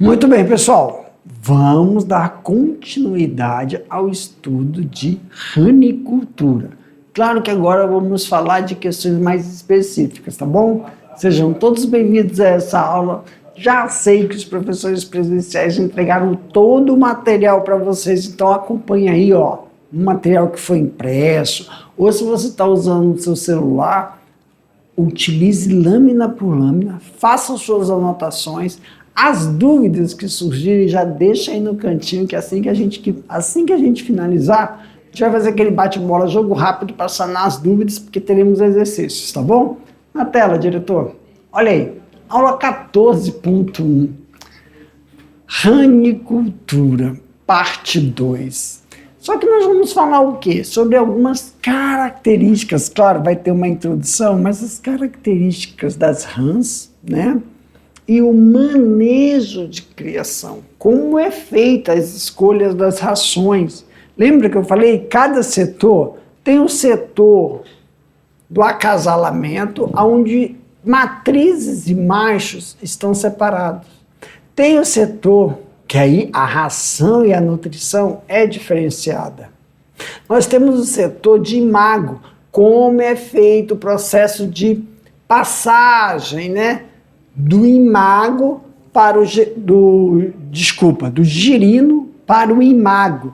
Muito bem, pessoal. Vamos dar continuidade ao estudo de ranicultura. Claro que agora vamos falar de questões mais específicas, tá bom? Sejam todos bem-vindos a essa aula. Já sei que os professores presenciais entregaram todo o material para vocês, então acompanhe aí, ó, o material que foi impresso. Ou se você está usando o seu celular, utilize lâmina por lâmina, faça suas anotações. As dúvidas que surgirem, já deixa aí no cantinho, que assim que a gente finalizar, a gente vai fazer aquele bate-bola, jogo rápido para sanar as dúvidas, porque teremos exercícios, tá bom? Na tela, diretor. Olha aí, aula 14.1, Ranicultura, parte 2. Só que nós vamos falar o quê? Sobre algumas características, claro, vai ter uma introdução, mas as características das rãs, né? E o manejo de criação, como é feita as escolhas das rações. Lembra que eu falei? Cada setor tem um setor do acasalamento, onde matrizes e machos estão separados. Tem o setor que aí a ração e a nutrição é diferenciada. Nós temos o setor de imago, como é feito o processo de passagem, né? Do imago para do girino para o imago,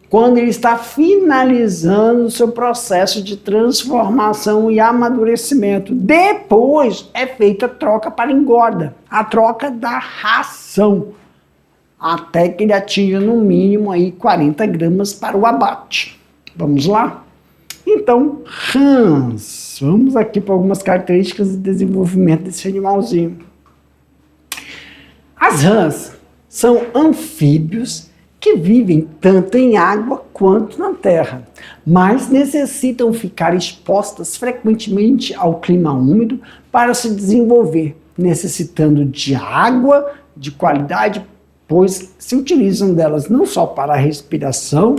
quando ele está finalizando o seu processo de transformação e amadurecimento. Depois é feita a troca para engorda, a troca da ração, até que ele atinja no mínimo aí 40 gramas para o abate. Vamos lá? Então, rãs. Vamos aqui para algumas características de desenvolvimento desse animalzinho. As rãs são anfíbios que vivem tanto em água quanto na terra, mas necessitam ficar expostas frequentemente ao clima úmido para se desenvolver, necessitando de água de qualidade, pois se utilizam delas não só para a respiração,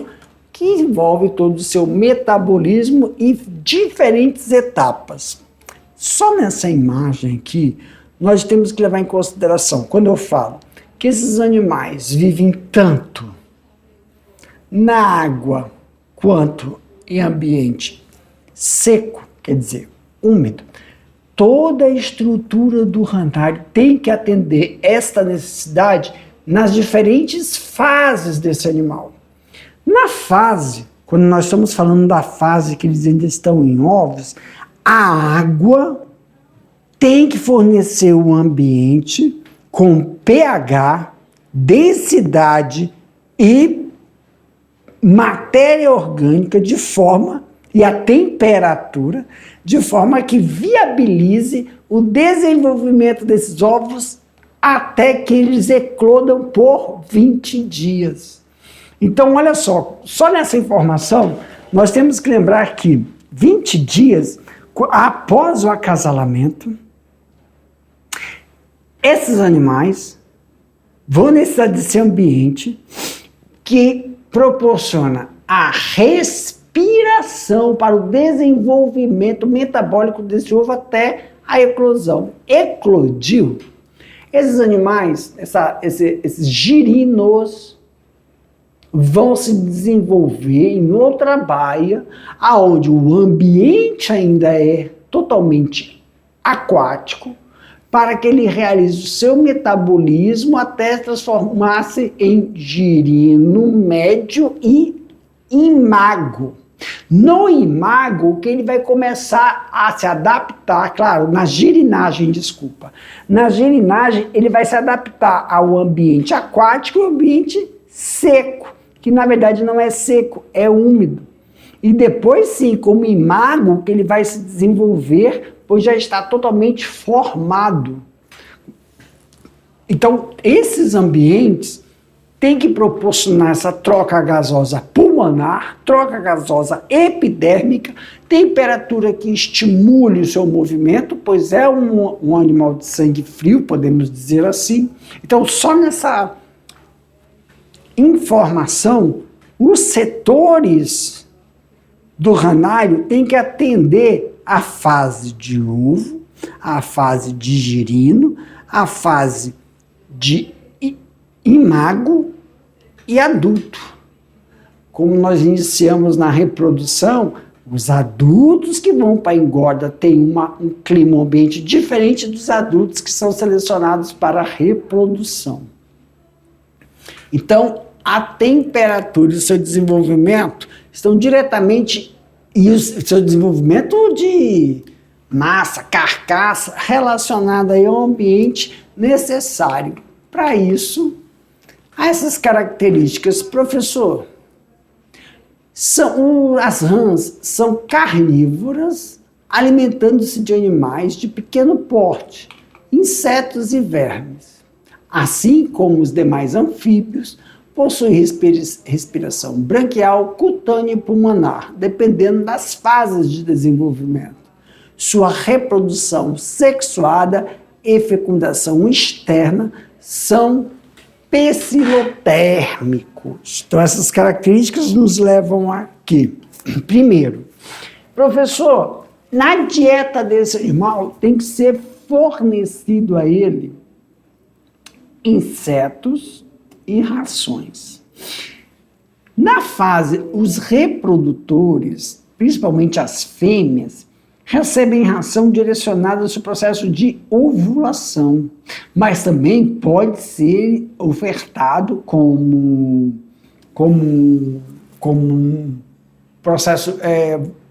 que envolve todo o seu metabolismo e diferentes etapas. Só nessa imagem aqui, nós temos que levar em consideração, quando eu falo que esses animais vivem tanto na água quanto em ambiente seco, quer dizer, úmido, toda a estrutura do ranário tem que atender esta necessidade nas diferentes fases desse animal. Na fase, quando nós estamos falando da fase que eles ainda estão em ovos, a água tem que fornecer o ambiente com pH, densidade e matéria orgânica de forma, e a temperatura, de forma que viabilize o desenvolvimento desses ovos até que eles eclodam por 20 dias. Então, olha só nessa informação, nós temos que lembrar que 20 dias após o acasalamento, esses animais vão necessitar desse ambiente que proporciona a respiração para o desenvolvimento metabólico desse ovo até a eclosão. Eclodiu, esses animais, esses girinos, vão se desenvolver em outra baía, onde o ambiente ainda é totalmente aquático, para que ele realize o seu metabolismo até transformar-se em girino médio e imago. No imago, que ele vai começar a se adaptar, claro, na girinagem, ele vai se adaptar ao ambiente aquático e ao ambiente seco, que na verdade não é seco, é úmido. E depois sim, como imago, que ele vai se desenvolver, pois já está totalmente formado. Então, esses ambientes têm que proporcionar essa troca gasosa pulmonar, troca gasosa epidérmica, temperatura que estimule o seu movimento, pois é um animal de sangue frio, podemos dizer assim. Então, só nessa informação, os setores do ranário têm que atender a fase de ovo, a fase de girino, a fase de imago e adulto. Como nós iniciamos na reprodução, os adultos que vão para a engorda têm um clima, um ambiente diferente dos adultos que são selecionados para a reprodução. Então, a temperatura e o seu desenvolvimento estão diretamente, e o seu desenvolvimento de massa, carcaça, relacionado aí ao ambiente necessário. Para isso, há essas características. Professor, as rãs são carnívoras, alimentando-se de animais de pequeno porte, insetos e vermes. Assim como os demais anfíbios, possuem respiração branquial, cutânea e pulmonar, dependendo das fases de desenvolvimento. Sua reprodução sexuada e fecundação externa são pecilotérmicos. Então, essas características nos levam aqui. Primeiro, professor, na dieta desse animal tem que ser fornecido a ele insetos e rações. Na fase, os reprodutores, principalmente as fêmeas, recebem ração direcionada ao seu processo de ovulação, mas também pode ser ofertado como um processo,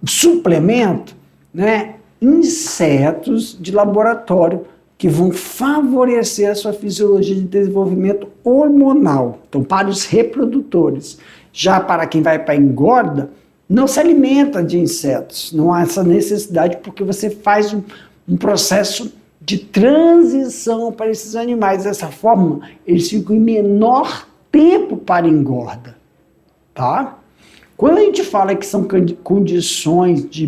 suplemento, né? Insetos de laboratório que vão favorecer a sua fisiologia de desenvolvimento hormonal. Então, para os reprodutores. Já para quem vai para a engorda, não se alimenta de insetos. Não há essa necessidade, porque você faz um processo de transição para esses animais. Dessa forma, eles ficam em menor tempo para a engorda. Tá? Quando a gente fala que são condições de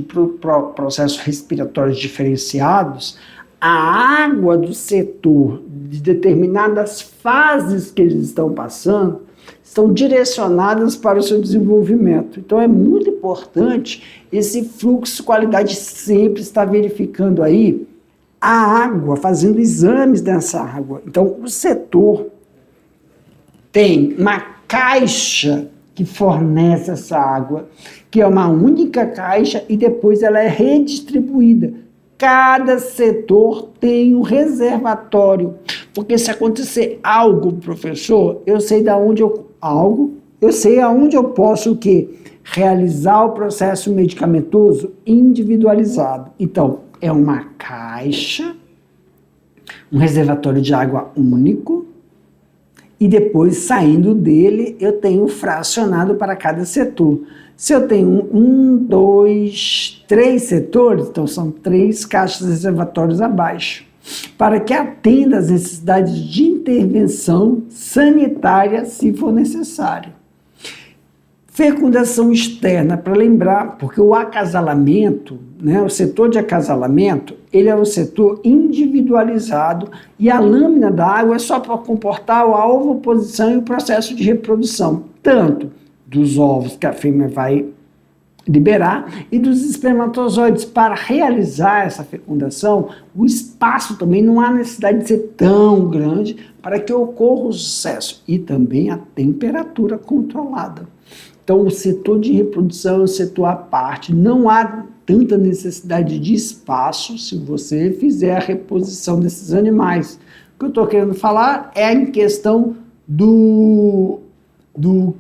processos respiratórios diferenciados, a água do setor de determinadas fases que eles estão passando estão direcionadas para o seu desenvolvimento. Então é muito importante esse fluxo, qualidade, sempre estar verificando aí a água, fazendo exames dessa água. Então o setor tem uma caixa que fornece essa água, que é uma única caixa e depois ela é redistribuída. Cada setor tem um reservatório, porque se acontecer algo, professor, eu sei aonde eu posso o quê? Realizar o processo medicamentoso individualizado. Então, é uma caixa, um reservatório de água único, e depois, saindo dele, eu tenho fracionado para cada setor. Se eu tenho 1, 2, 3 setores, então são 3 caixas reservatórios abaixo, para que atenda às necessidades de intervenção sanitária, se for necessário. Fecundação externa, para lembrar, porque o acasalamento, né, o setor de acasalamento, ele é um setor individualizado e a lâmina da água é só para comportar a ovoposição e o processo de reprodução, tanto dos ovos que a fêmea vai liberar e dos espermatozoides. Para realizar essa fecundação, o espaço também não há necessidade de ser tão grande para que ocorra o sucesso e também a temperatura controlada. Então, o setor de reprodução é um setor à parte, não há tanta necessidade de espaço se você fizer a reposição desses animais. O que eu estou querendo falar é em questão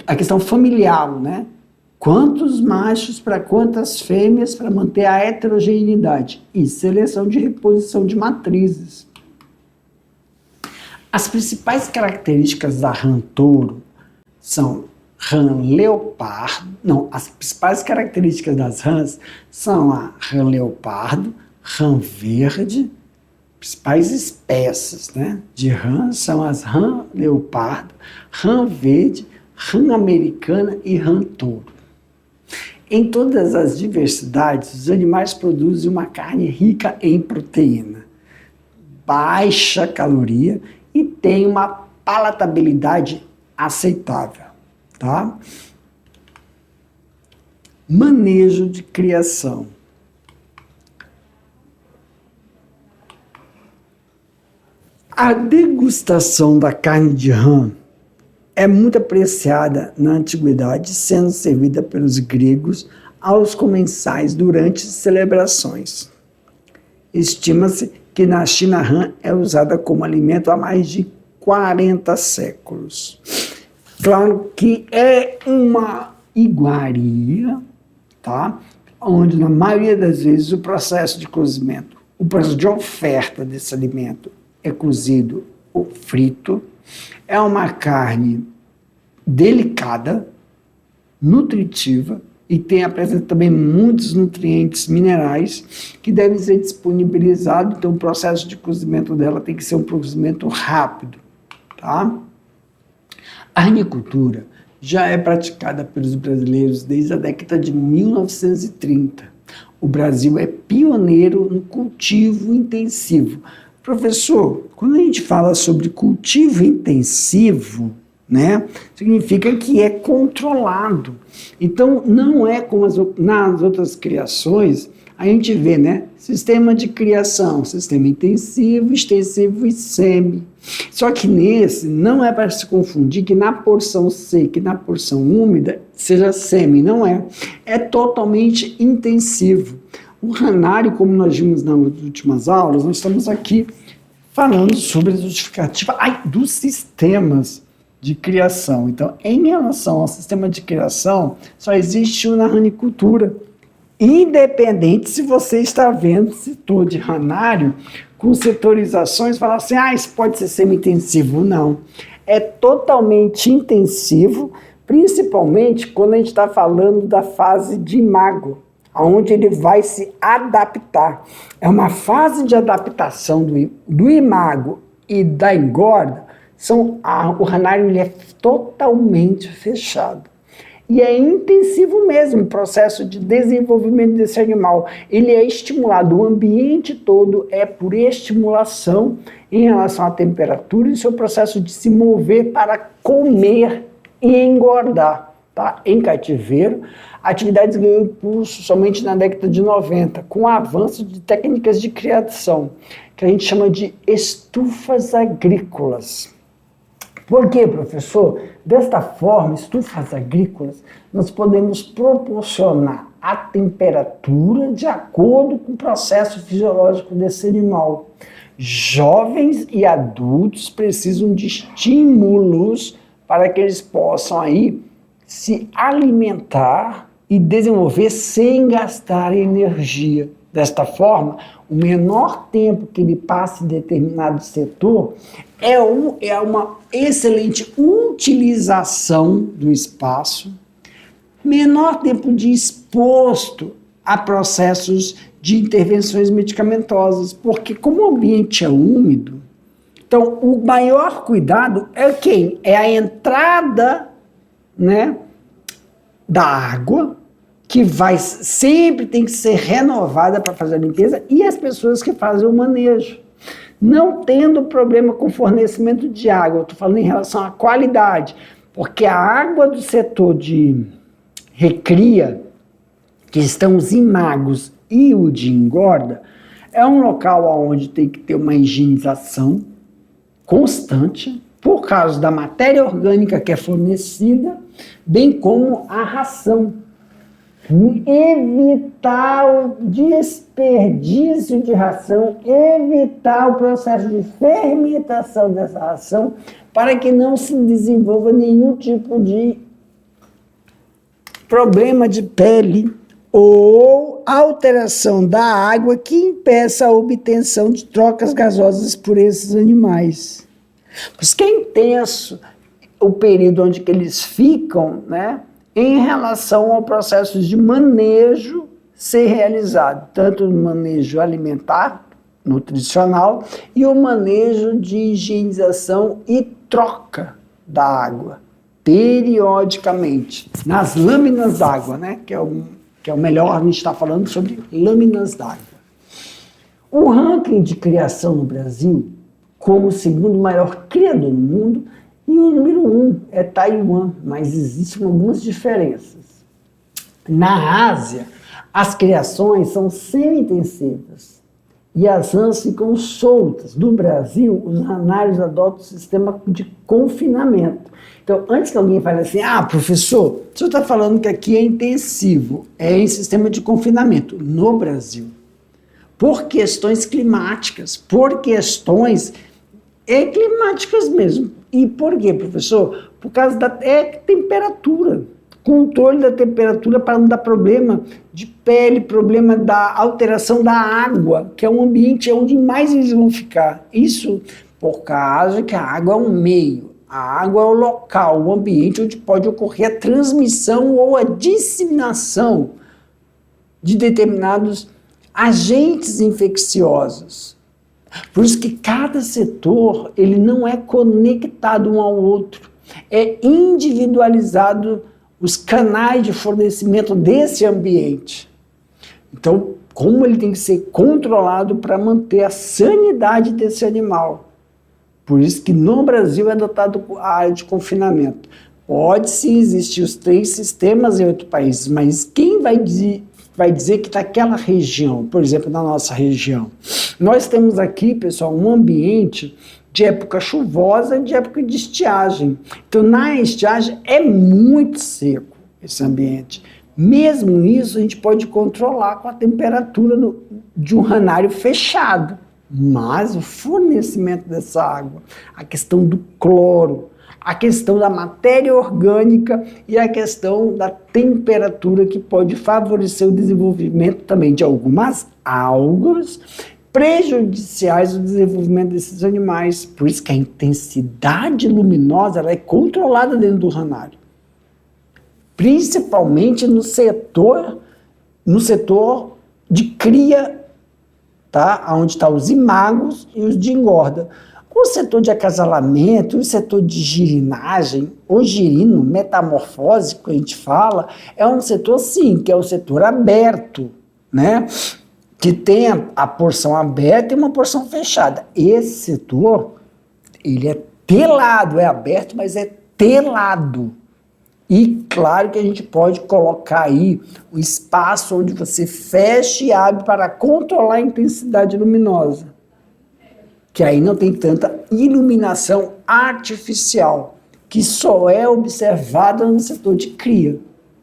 a questão familiar, né? Quantos machos para quantas fêmeas para manter a heterogeneidade e seleção de reposição de matrizes. As principais características da rã touro são rã leopardo, as principais características das rãs são a rã leopardo, rã verde, principais espécies, né, de rã são as rã leopardo, rã verde, rã americana e rã touro. Em todas as diversidades, os animais produzem uma carne rica em proteína, baixa caloria e tem uma palatabilidade aceitável. Tá? Manejo de criação. A degustação da carne de rã é muito apreciada na antiguidade, sendo servida pelos gregos aos comensais durante celebrações. Estima-se que na China a rã é usada como alimento há mais de 40 séculos. Claro que é uma iguaria, tá? Onde na maioria das vezes o processo de cozimento, o processo de oferta desse alimento é cozido ou frito. É uma carne delicada, nutritiva e apresenta também muitos nutrientes minerais que devem ser disponibilizados. Então o processo de cozimento dela tem que ser um cozimento rápido, tá? A ranicultura já é praticada pelos brasileiros desde a década de 1930. O Brasil é pioneiro no cultivo intensivo. Professor, quando a gente fala sobre cultivo intensivo, né, significa que é controlado. Então, não é como nas outras criações, a gente vê, né, sistema de criação, sistema intensivo, extensivo e semi. Só que nesse, não é para se confundir que na porção seca e na porção úmida seja semi, não é. É totalmente intensivo. O ranário, como nós vimos nas últimas aulas, nós estamos aqui falando sobre a justificativa dos sistemas de criação. Então, em relação ao sistema de criação, só existe uma ranicultura. Independente se você está vendo setor de ranário com setorizações, falar assim, isso pode ser semi-intensivo. Não. É totalmente intensivo, principalmente quando a gente está falando da fase de imago, onde ele vai se adaptar. É uma fase de adaptação do imago e da engorda. O ranário ele é totalmente fechado. E é intensivo mesmo o processo de desenvolvimento desse animal. Ele é estimulado, o ambiente todo é por estimulação em relação à temperatura e seu processo de se mover para comer e engordar. Tá? Em cativeiro, a atividade ganhou impulso somente na década de 90, com o avanço de técnicas de criação, que a gente chama de estufas agrícolas. Por quê, professor? Desta forma, estufas agrícolas, nós podemos proporcionar a temperatura de acordo com o processo fisiológico desse animal. Jovens e adultos precisam de estímulos para que eles possam aí se alimentar e desenvolver sem gastar energia. Desta forma, o menor tempo que ele passe em determinado setor é uma excelente utilização do espaço, menor tempo de exposto a processos de intervenções medicamentosas, porque como o ambiente é úmido, então o maior cuidado é quem? É a entrada, né, da água, que sempre tem que ser renovada para fazer a limpeza, e as pessoas que fazem o manejo. Não tendo problema com fornecimento de água, eu estou falando em relação à qualidade, porque a água do setor de recria, que estão os imagos e o de engorda, é um local onde tem que ter uma higienização constante, por causa da matéria orgânica que é fornecida, bem como a ração. Evitar o desperdício de ração, evitar o processo de fermentação dessa ração, para que não se desenvolva nenhum tipo de problema de pele ou alteração da água que impeça a obtenção de trocas gasosas por esses animais. Pois que é intenso o período onde que eles ficam, né, em relação ao processo de manejo ser realizado, tanto o manejo alimentar, nutricional, e o manejo de higienização e troca da água, periodicamente, nas lâminas d'água, né, que é o melhor, a gente está falando sobre lâminas d'água. O ranking de criação no Brasil, como o segundo maior criador do mundo, e o número 1 é Taiwan, mas existem algumas diferenças. Na Ásia, as criações são semi-intensivas e as rãs ficam soltas. No Brasil, os ranários adotam o sistema de confinamento. Então, antes que alguém fale assim, professor, o senhor está falando que aqui é intensivo, é em sistema de confinamento. No Brasil, por questões climáticas, por questões climáticas mesmo. E por quê, professor? Por causa da temperatura. Controle da temperatura para não dar problema de pele, problema da alteração da água, que é um ambiente onde mais eles vão ficar. Isso por causa que a água é um meio, a água é o local, o ambiente onde pode ocorrer a transmissão ou a disseminação de determinados agentes infecciosos. Por isso que cada setor ele não é conectado um ao outro, é individualizado os canais de fornecimento desse ambiente. Então, como ele tem que ser controlado para manter a sanidade desse animal. Por isso que no Brasil é adotado a área de confinamento. Pode sim existir os 3 sistemas em outros países, mas quem vai dizer que naquela região, por exemplo, na nossa região, nós temos aqui, pessoal, um ambiente de época chuvosa e de época de estiagem. Então, na estiagem é muito seco esse ambiente. Mesmo isso, a gente pode controlar com a temperatura de um ranário fechado. Mas o fornecimento dessa água, a questão do cloro, a questão da matéria orgânica e a questão da temperatura que pode favorecer o desenvolvimento também de algumas algas prejudiciais ao desenvolvimento desses animais. Por isso que a intensidade luminosa ela é controlada dentro do ranário. Principalmente no setor de cria, tá? Onde estão os imagos e os de engorda. O setor de acasalamento, o setor de girinagem, ou girino, metamorfose, que a gente fala, é um setor, sim, que é o setor aberto, né? Que tem a porção aberta e uma porção fechada. Esse setor, ele é telado, é aberto, mas é telado. E claro que a gente pode colocar aí o espaço onde você fecha e abre para controlar a intensidade luminosa. Que aí não tem tanta iluminação artificial, que só é observada no setor de cria.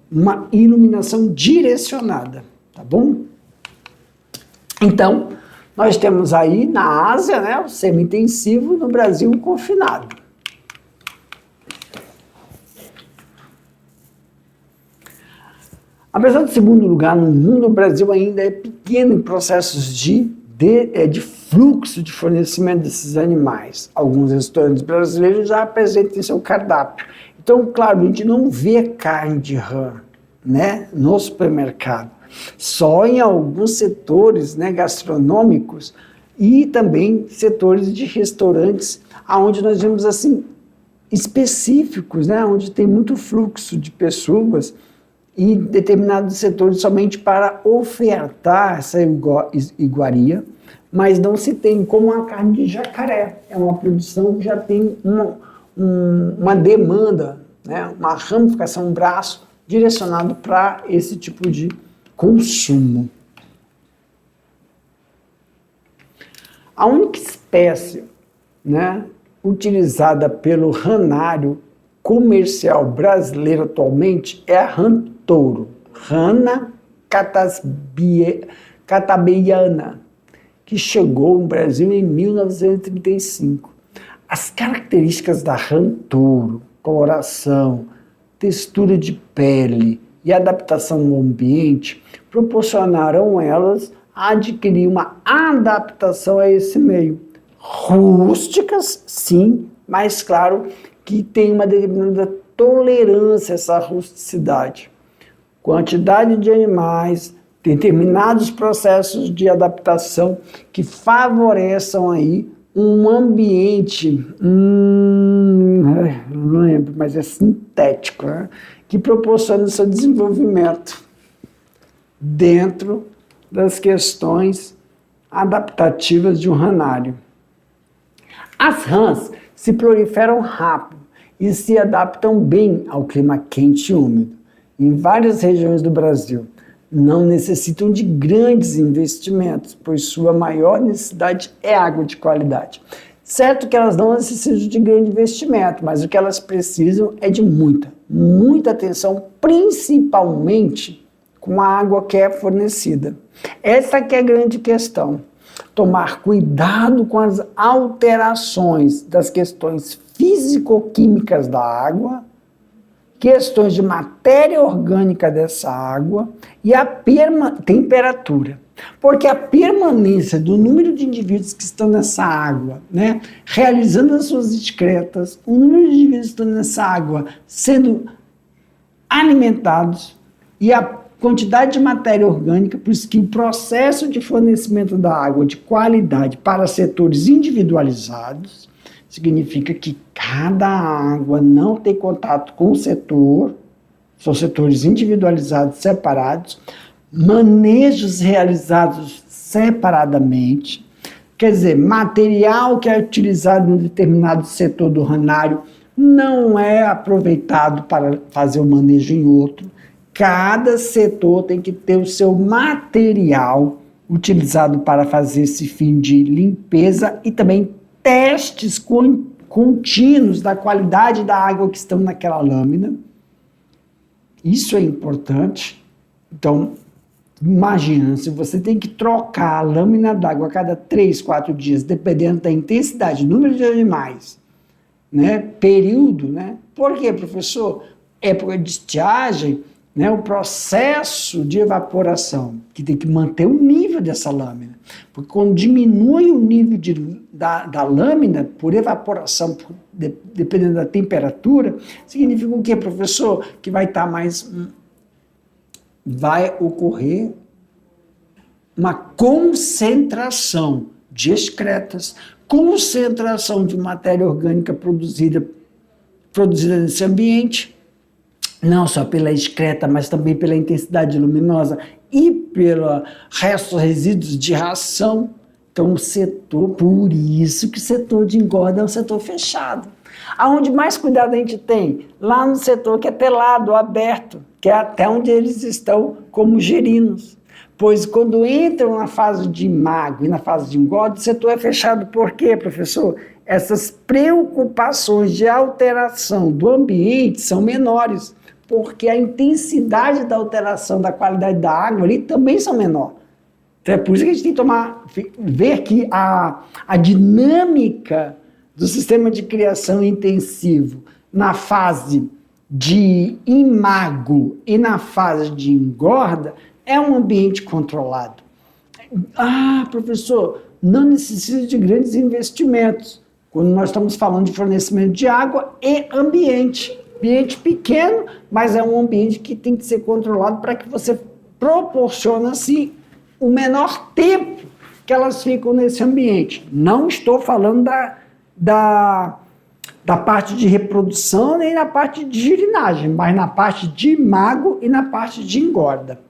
Uma iluminação direcionada, tá bom? Então, nós temos aí na Ásia, né, o semi-intensivo, no Brasil, o confinado. Apesar do segundo lugar no mundo, o Brasil ainda é pequeno em processos de fluxo de fornecimento desses animais. Alguns restaurantes brasileiros já apresentam em seu cardápio. Então, claro, a gente não vê carne de rã, né, no supermercado. Só em alguns setores, né, gastronômicos e também setores de restaurantes, onde nós vemos assim, específicos, né, onde tem muito fluxo de pessoas e determinados setores somente para ofertar essa iguaria, mas não se tem como a carne de jacaré. É uma produção que já tem uma demanda, né, uma ramificação, um braço direcionado para esse tipo de consumo. A única espécie, né, utilizada pelo ranário comercial brasileiro atualmente é a rã touro, Rana catabeiana, que chegou no Brasil em 1935. As características da rã touro, coloração, textura de pele e adaptação ao ambiente proporcionaram elas a adquirir uma adaptação a esse meio. Rústicas, sim, mas claro que tem uma determinada tolerância a essa rusticidade. Quantidade de animais, determinados processos de adaptação que favoreçam aí um ambiente, não lembro, mas é sintético, né? Que proporciona o seu desenvolvimento dentro das questões adaptativas de um ranário. As rãs se proliferam rápido e se adaptam bem ao clima quente e úmido em várias regiões do Brasil. não necessitam de grandes investimentos, pois sua maior necessidade é água de qualidade. Certo que elas não necessitam de grande investimento, mas o que elas precisam é de muita atenção, principalmente com a água que é fornecida. Essa que é a grande questão. Tomar cuidado com as alterações das questões físico-químicas da água, questões de matéria orgânica dessa água e a temperatura. Porque a permanência do número de indivíduos que estão nessa água, né, realizando as suas excretas, o número de indivíduos que estão nessa água sendo alimentados e a quantidade de matéria orgânica, por isso que o processo de fornecimento da água de qualidade para setores individualizados significa que cada água não tem contato com o setor, são setores individualizados, separados, manejos realizados separadamente, quer dizer, material que é utilizado em determinado setor do ranário não é aproveitado para fazer o manejo em outro. Cada setor tem que ter o seu material utilizado para fazer esse fim de limpeza e também testes contínuos da qualidade da água que estão naquela lâmina. Isso é importante. Então, imagina, se você tem que trocar a lâmina d'água a cada 3, 4 dias, dependendo da intensidade, número de animais, né, período, né? Por quê, professor? Época de estiagem, né, o processo de evaporação, que tem que manter o nível dessa lâmina. Porque quando diminui o nível da lâmina por evaporação, dependendo da temperatura, significa o quê, professor? Que vai estar vai ocorrer uma concentração de excretas, concentração de matéria orgânica produzida nesse ambiente, não só pela excreta, mas também pela intensidade luminosa e pelo resíduos de ração. Então, por isso que o setor de engorda é um setor fechado. Aonde mais cuidado a gente tem? Lá no setor que é telado, aberto, que é até onde eles estão como gerinos. Pois quando entram na fase de imago e na fase de engorda, o setor é fechado. Por quê, professor? Essas preocupações de alteração do ambiente são menores, porque a intensidade da alteração da qualidade da água ali também são menor. Então é por isso que a gente tem que ver que a dinâmica do sistema de criação intensivo na fase de imago e na fase de engorda é um ambiente controlado. Ah, professor, não necessita de grandes investimentos quando nós estamos falando de fornecimento de água e ambiente. Ambiente pequeno, mas é um ambiente que tem que ser controlado para que você proporcione, assim, o menor tempo que elas ficam nesse ambiente. Não estou falando da parte de reprodução nem na parte de girinagem, mas na parte de imago e na parte de engorda.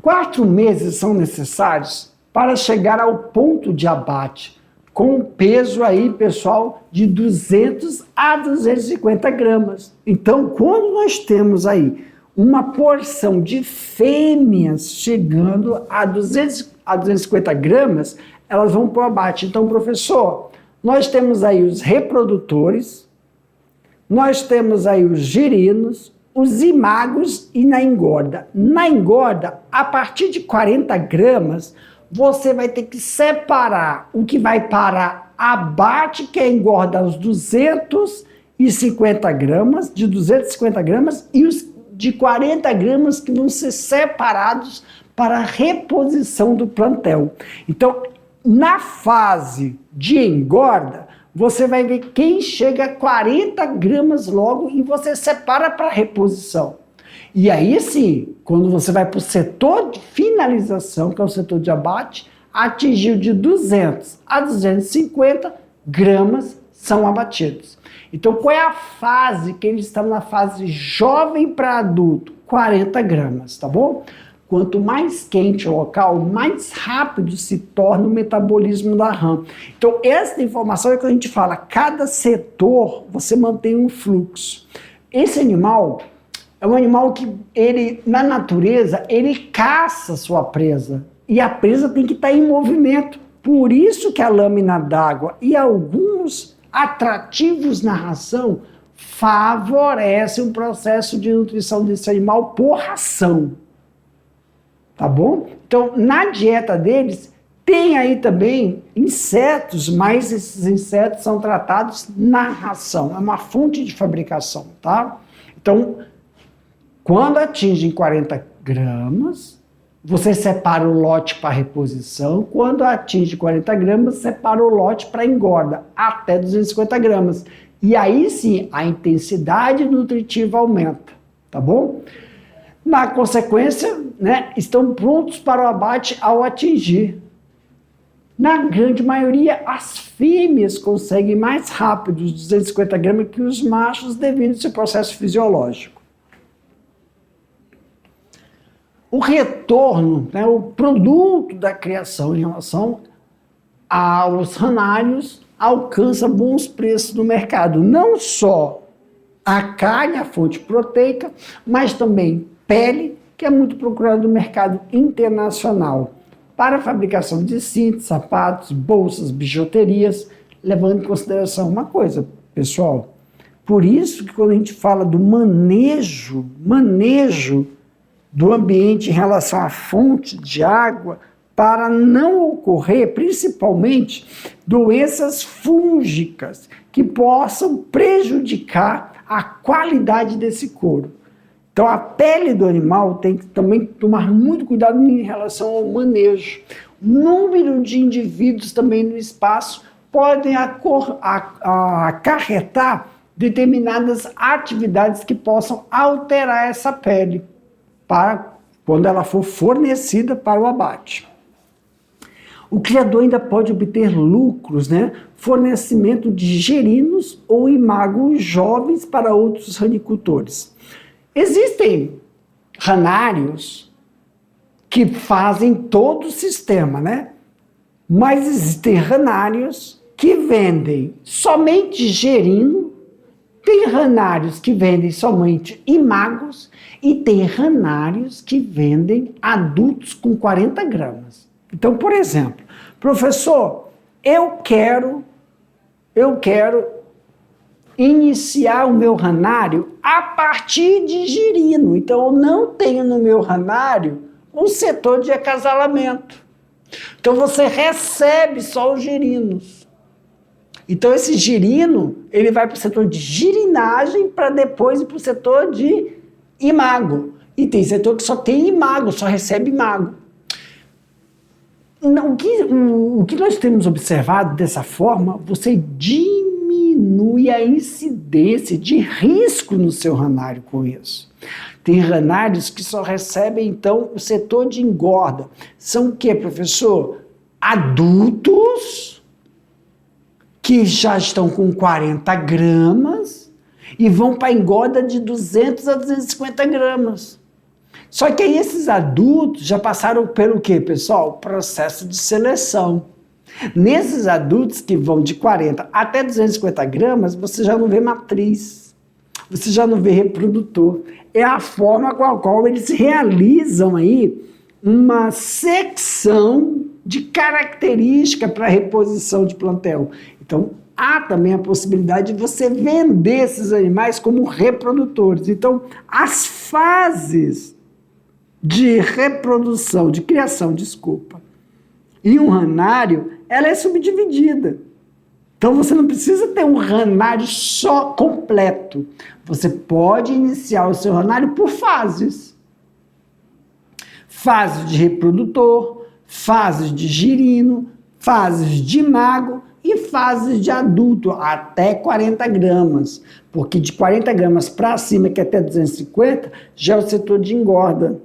4 meses são necessários para chegar ao ponto de abate, com um peso aí, pessoal, de 200 a 250 gramas. Então, quando nós temos aí uma porção de fêmeas chegando a 200 a 250 gramas, elas vão para o abate. Então, professor, nós temos aí os reprodutores, nós temos aí os girinos, os imagos e na engorda. Na engorda, a partir de 40 gramas, você vai ter que separar o que vai para abate, que é engorda aos 250 gramas, de 250 gramas, e os de 40 gramas que vão ser separados para reposição do plantel. Então, na fase de engorda, você vai ver quem chega a 40 gramas logo e você separa para reposição. E aí sim, quando você vai para o setor de finalização, que é o setor de abate, atingiu de 200 a 250 gramas são abatidos. Então, qual é a fase que eles estão na fase jovem para adulto? 40 gramas, tá bom? Quanto mais quente o local, mais rápido se torna o metabolismo da rã. Então, essa informação é que a gente fala, cada setor você mantém um fluxo. Esse animal, É um animal que, na natureza, ele caça sua presa. E a presa tem que estar em movimento. Por isso que a lâmina d'água e alguns atrativos na ração favorecem o processo de nutrição desse animal por ração. Tá bom? Então, na dieta deles, tem aí também insetos, mas esses insetos são tratados na ração. É uma fonte de fabricação, tá? Então, quando atingem 40 gramas, você separa o lote para reposição. Quando atinge 40 gramas, separa o lote para engorda, até 250 gramas. E aí sim, a intensidade nutritiva aumenta, tá bom? Na consequência, né, estão prontos para o abate ao atingir. Na grande maioria, as fêmeas conseguem mais rápido os 250 gramas que os machos devido ao seu processo fisiológico. O retorno, né, o produto da criação em relação aos ranários alcança bons preços no mercado. Não só a carne, a fonte proteica, mas também pele, que é muito procurada no mercado internacional, para a fabricação de cintos, sapatos, bolsas, bijuterias, levando em consideração uma coisa, pessoal. Por isso que quando a gente fala do manejo do ambiente em relação à fonte de água, para não ocorrer, principalmente, doenças fúngicas que possam prejudicar a qualidade desse couro. Então, a pele do animal tem que também tomar muito cuidado em relação ao manejo. O número de indivíduos também no espaço podem acarretar determinadas atividades que possam alterar essa pele para quando ela for fornecida para o abate. O criador ainda pode obter lucros, né? Fornecimento de gerinos ou imagos jovens para outros ranicultores. Existem ranários que fazem todo o sistema, né? Mas existem ranários que vendem somente gerino, tem ranários que vendem somente imagos e tem ranários que vendem adultos com 40 gramas. Então, por exemplo, professor, eu quero iniciar o meu ranário a partir de girino. Então, eu não tenho no meu ranário um setor de acasalamento. Então, você recebe só os girinos. Então, esse girino, ele vai para o setor de girinagem para depois ir para o setor de imago. E tem setor que só tem imago, só recebe imago. O que nós temos observado dessa forma, você diminui a incidência de risco no seu ranário com isso. Tem ranários que só recebem, então, o setor de engorda. São o quê, professor? Adultos que já estão com 40 gramas e vão para a engorda de 200 a 250 gramas. Só que aí esses adultos já passaram pelo quê, pessoal? Processo de seleção. Nesses adultos que vão de 40 até 250 gramas, você já não vê matriz, você já não vê reprodutor. É a forma com a qual eles realizam aí uma secção de característica para reposição de plantel. Então, há também a possibilidade de você vender esses animais como reprodutores. Então, as fases de reprodução, de criação, em um ranário, ela é subdividida. Então, você não precisa ter um ranário só completo. Você pode iniciar o seu ranário por fases. Fase de reprodutor, fases de girino, fases de imago e fases de adulto, até 40 gramas. Porque de 40 gramas para cima, que é até 250, já é o setor de engorda.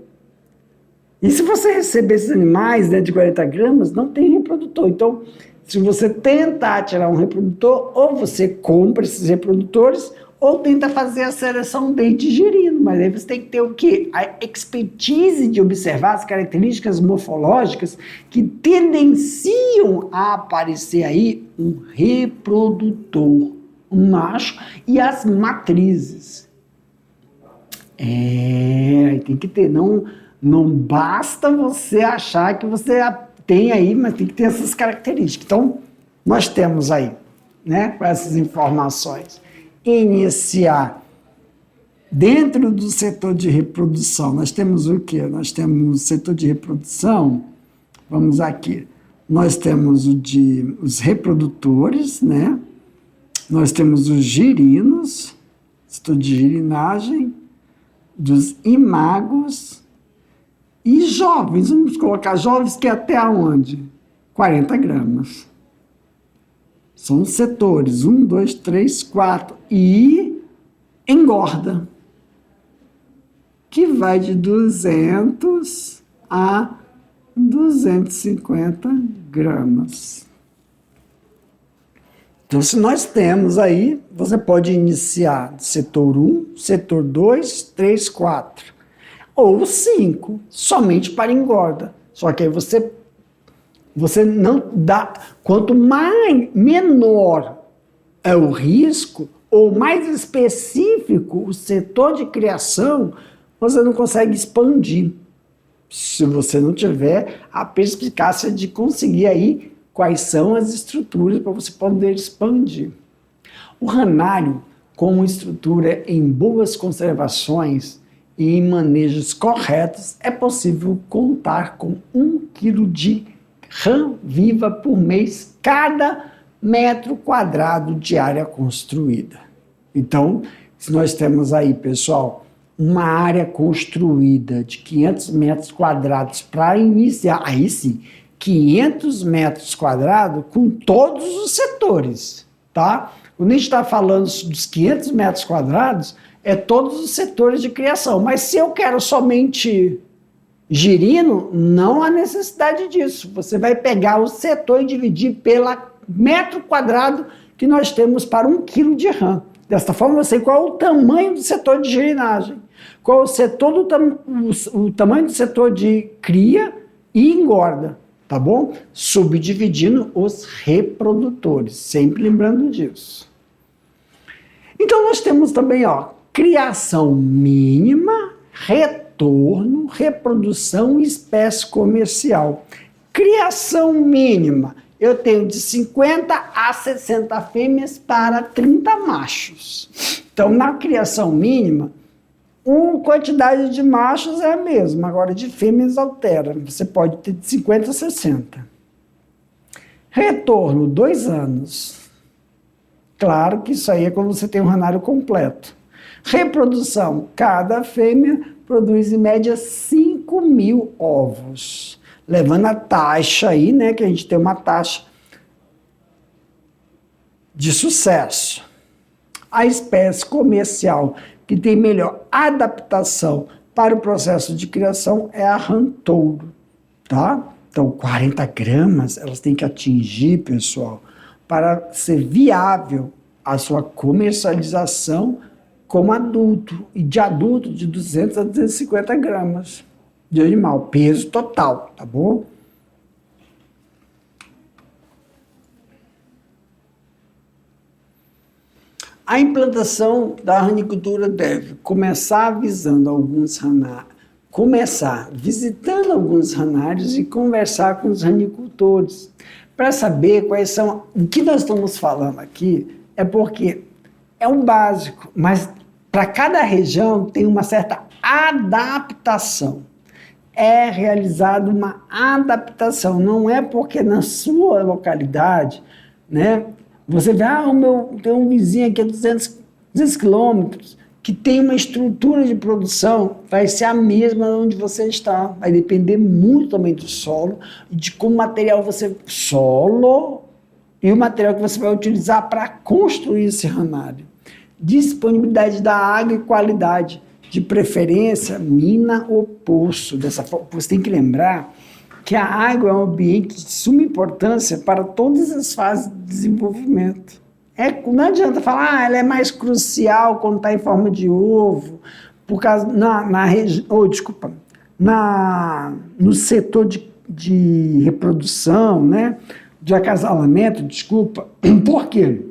E se você receber esses animais, né, de 40 gramas, não tem reprodutor. Então, se você tentar tirar um reprodutor, ou você compra esses reprodutores, ou tenta fazer a seleção de girino. Mas aí você tem que ter o quê? A expertise de observar as características morfológicas que tendenciam a aparecer aí um reprodutor, um macho, e as matrizes. Tem que ter, não basta você achar que você tem aí, mas tem que ter essas características. Então, nós temos aí, né, com essas informações, iniciar dentro do setor de reprodução. Nós temos o quê? Nós temos o setor de reprodução, vamos aqui, nós temos os reprodutores, né? Nós temos os girinos, setor de girinagem, dos imagos e jovens. Vamos colocar jovens que é até onde? 40 gramas. São os setores, 1, 2, 3, 4. E engorda, que vai de 200 a 250 gramas. Então, se nós temos aí, você pode iniciar setor 1, setor 2, 3, 4. Ou 5, somente para engorda. Só que aí você não dá... Quanto menor é o risco, ou mais específico o setor de criação, você não consegue expandir. Se você não tiver a perspicácia de conseguir aí quais são as estruturas para você poder expandir. O ranário, com estrutura em boas conservações e em manejos corretos, é possível contar com 1 quilo de rã viva por mês cada metro quadrado de área construída. Então, se nós temos aí, pessoal, uma área construída de 500 metros quadrados para iniciar, aí sim, 500 metros quadrados com todos os setores, tá? Quando a gente está falando dos 500 metros quadrados, é todos os setores de criação. Mas se eu quero somente girino, não há necessidade disso. Você vai pegar o setor e dividir pela metro quadrado que nós temos para 1 quilo de rã. Desta forma, eu sei qual é o tamanho do setor de girinagem, qual é o tamanho do setor de cria e engorda. Tá bom? Subdividindo os reprodutores, sempre lembrando disso. Então, nós temos também, criação mínima, retorno, reprodução e espécie comercial. Criação mínima, eu tenho de 50 a 60 fêmeas para 30 machos. Então, na criação mínima, a quantidade de machos é a mesma, agora de fêmeas altera. Você pode ter de 50 a 60. Retorno, 2 anos. Claro que isso aí é quando você tem um ranário completo. Reprodução, cada fêmea produz em média 5.000 ovos. Levando a taxa aí, né, que a gente tem uma taxa de sucesso. A espécie comercial que tem melhor adaptação para o processo de criação é a rã touro, tá? Então, 40 gramas elas têm que atingir, pessoal, para ser viável a sua comercialização como adulto, e de adulto de 200 a 250 gramas de animal, peso total, tá bom? A implantação da ranicultura deve começar visitando alguns ranários e conversar com os ranicultores para saber quais são. O que nós estamos falando aqui é porque é um básico, mas para cada região tem uma certa adaptação. É realizada uma adaptação, não é porque na sua localidade, né? Você vê, tem um vizinho aqui a 200 quilômetros que tem uma estrutura de produção, vai ser a mesma onde você está. Vai depender muito também do solo e de como material solo e o material que você vai utilizar para construir esse ranário. Disponibilidade da água e qualidade, de preferência, mina ou poço. Dessa forma, você tem que lembrar que a água é um ambiente de suma importância para todas as fases de desenvolvimento. Não adianta falar, ela é mais crucial quando está em forma de ovo, por causa, no setor de reprodução, né, de acasalamento, Por quê?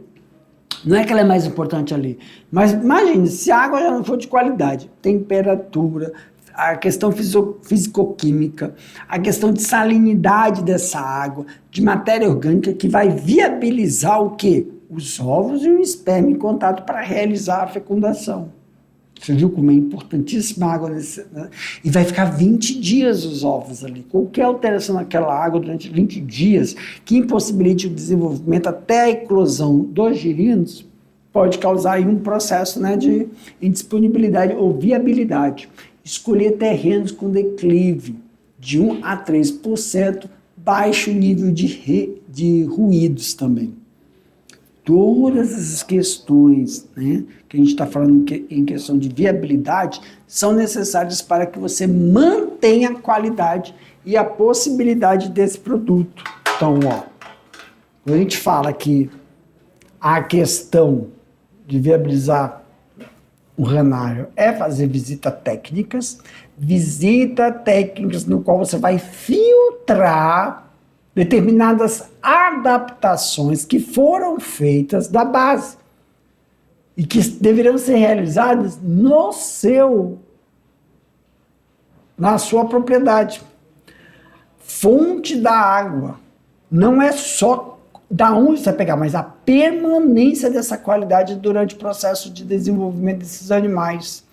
Não é que ela é mais importante ali. Mas imagine, se a água já não for de qualidade, temperatura, a questão fisicoquímica, a questão de salinidade dessa água, de matéria orgânica que vai viabilizar o quê? Os ovos e o esperma em contato para realizar a fecundação. Você viu como é importantíssima a água nesse, né? E vai ficar 20 dias os ovos ali. Qualquer alteração naquela água durante 20 dias que impossibilite o desenvolvimento até a eclosão dos girinos pode causar aí um processo, né, de indisponibilidade ou viabilidade. Escolher terrenos com declive de 1 a 3%, baixo nível de ruídos também. Todas essas questões, né, que a gente está falando em questão de viabilidade são necessárias para que você mantenha a qualidade e a possibilidade desse produto. Então, ó, quando a gente fala que a questão de viabilizar o ranário é fazer visitas técnicas no qual você vai filtrar determinadas adaptações que foram feitas da base e que deverão ser realizadas na sua propriedade. Fonte da água não é só da onde você vai pegar, mas a permanência dessa qualidade durante o processo de desenvolvimento desses animais.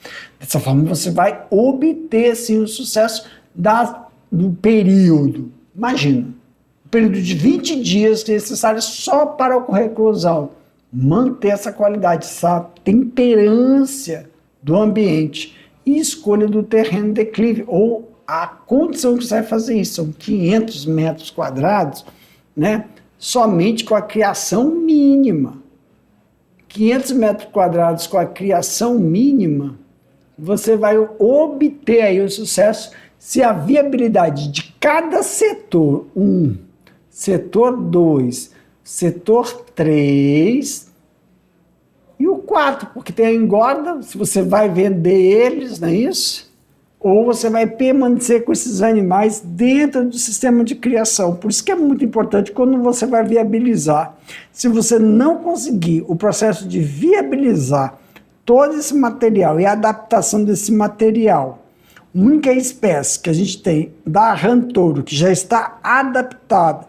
Dessa forma você vai obter sim, o sucesso do período. Imagina, um período de 20 dias que é necessário só para ocorrer a eclosão. Manter essa qualidade, essa temperância do ambiente e escolha do terreno declive ou a condição que você vai fazer isso. São 500 metros quadrados, né? Somente com a criação mínima. 500 metros quadrados com a criação mínima, você vai obter aí o sucesso se a viabilidade de cada setor, setor 2, setor 3 e o 4, porque tem a engorda, se você vai vender eles, não é isso? Ou você vai permanecer com esses animais dentro do sistema de criação. Por isso que é muito importante quando você vai viabilizar. Se você não conseguir o processo de viabilizar todo esse material e a adaptação desse material, a única espécie que a gente tem da rã touro, que já está adaptada,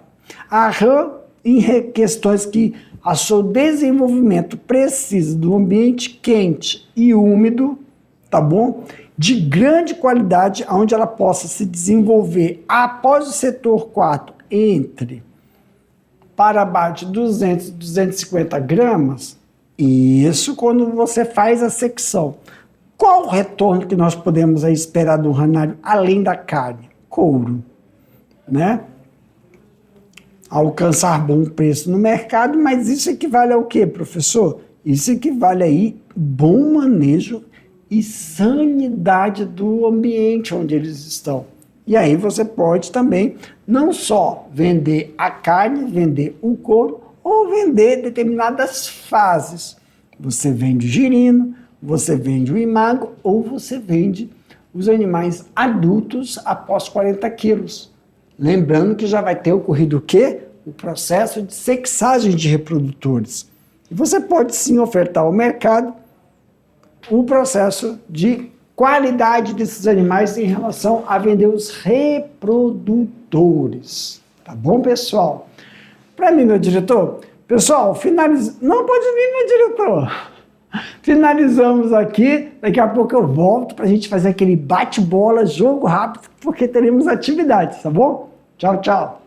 a rã em questões que o seu desenvolvimento precisa do ambiente quente e úmido, tá bom? De grande qualidade, onde ela possa se desenvolver após o setor 4 para abaixo de 200, 250 gramas, isso quando você faz a secção. Qual o retorno que nós podemos aí esperar do ranário, além da carne? Couro, né? Alcançar bom preço no mercado, mas isso equivale ao quê, professor? Isso equivale aí bom manejo e sanidade do ambiente onde eles estão. E aí você pode também não só vender a carne, vender o couro, ou vender determinadas fases. Você vende o girino, você vende o imago, ou você vende os animais adultos após 40 quilos. Lembrando que já vai ter ocorrido o quê? O processo de sexagem de reprodutores. E você pode sim ofertar ao mercado o processo de qualidade desses animais em relação a vender os reprodutores. Tá bom, pessoal? Para mim, meu diretor, pessoal, não pode vir, meu diretor. Finalizamos aqui, daqui a pouco eu volto para a gente fazer aquele bate-bola, jogo rápido, porque teremos atividades, tá bom? Tchau, tchau.